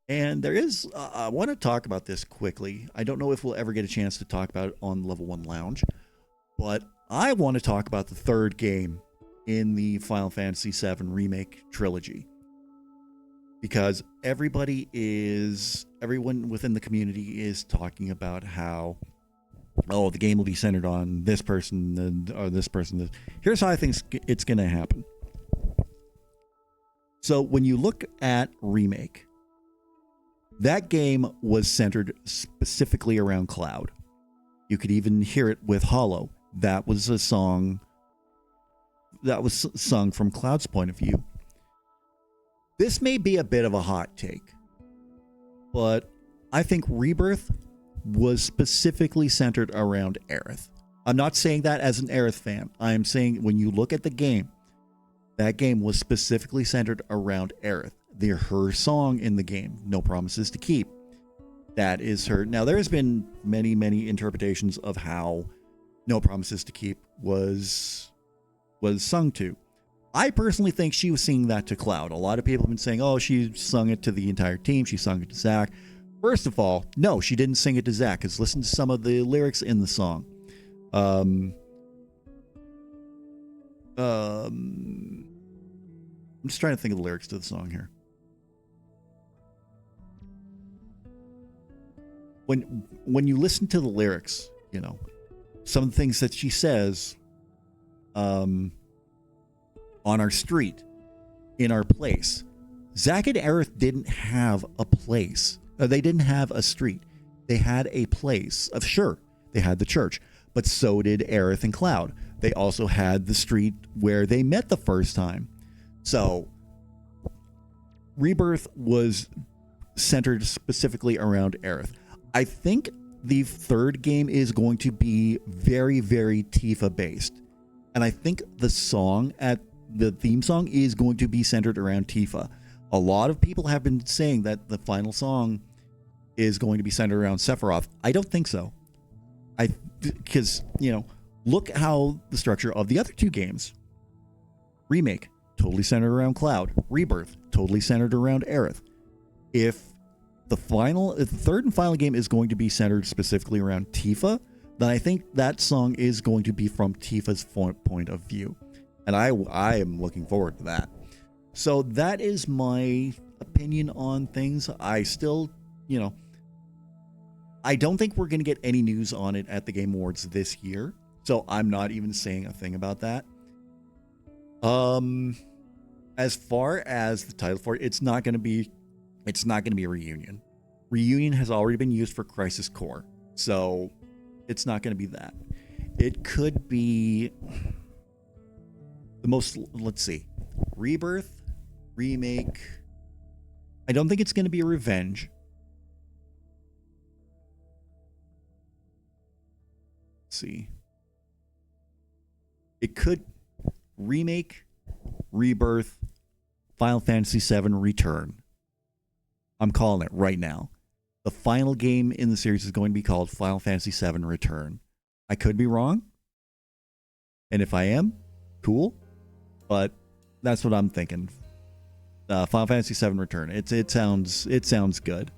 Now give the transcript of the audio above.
And there is, I want to talk about this quickly. I don't know if we'll ever get a chance to talk about it on Level 1 Lounge, but I want to talk about the third game in the Final Fantasy VII Remake trilogy. Because everyone within the community is talking about how, oh, the game will be centered on this person or this person. Here's how I think it's going to happen. So when you look at Remake, that game was centered specifically around Cloud. You could even hear it with Hollow. That was a song that was sung from Cloud's point of view. This may be a bit of a hot take, but I think Rebirth was specifically centered around Aerith. I'm not saying that as an Aerith fan. I am saying when you look at the game, that game was specifically centered around Aerith. Her song in the game, No Promises to Keep. That is her. Now, there's been many, many interpretations of how No Promises to Keep was sung to. I personally think she was singing that to Cloud. A lot of people have been saying, oh, she sung it to the entire team. She sung it to Zack. First of all, no, she didn't sing it to Zack, because listen to some of the lyrics in the song. I'm just trying to think of the lyrics to the song here. When you listen to the lyrics, you know, some of the things that she says, on our street, in our place. Zack and Aerith didn't have a place. They didn't have a street. They had a place. Sure, they had the church, but so did Aerith and Cloud. They also had the street where they met the first time. So, Rebirth was centered specifically around Aerith. I think the third game is going to be very, very Tifa based. And I think the theme song is going to be centered around Tifa. A lot of people have been saying that the final song is going to be centered around Sephiroth. I don't think so. Because, you know, look how the structure of the other two games. Remake, totally centered around Cloud. Rebirth, totally centered around Aerith. If the third and final game is going to be centered specifically around Tifa, then I think that song is going to be from Tifa's point of view. And I am looking forward to that. So that is my opinion on things. I still, you know, I don't think we're going to get any news on it at the Game Awards this year. So I'm not even saying a thing about that. As far as the title for it, it's not going to be a reunion. Reunion has already been used for Crisis Core. So it's not going to be that. It could be the most, let's see, Rebirth, Remake. I don't think it's going to be a Revenge. Let's see. It could Remake, Rebirth, Final Fantasy VII Return. I'm calling it right now. The final game in the series is going to be called Final Fantasy VII Return. I could be wrong. And if I am, cool. But that's what I'm thinking. Final Fantasy VII Return. It sounds good.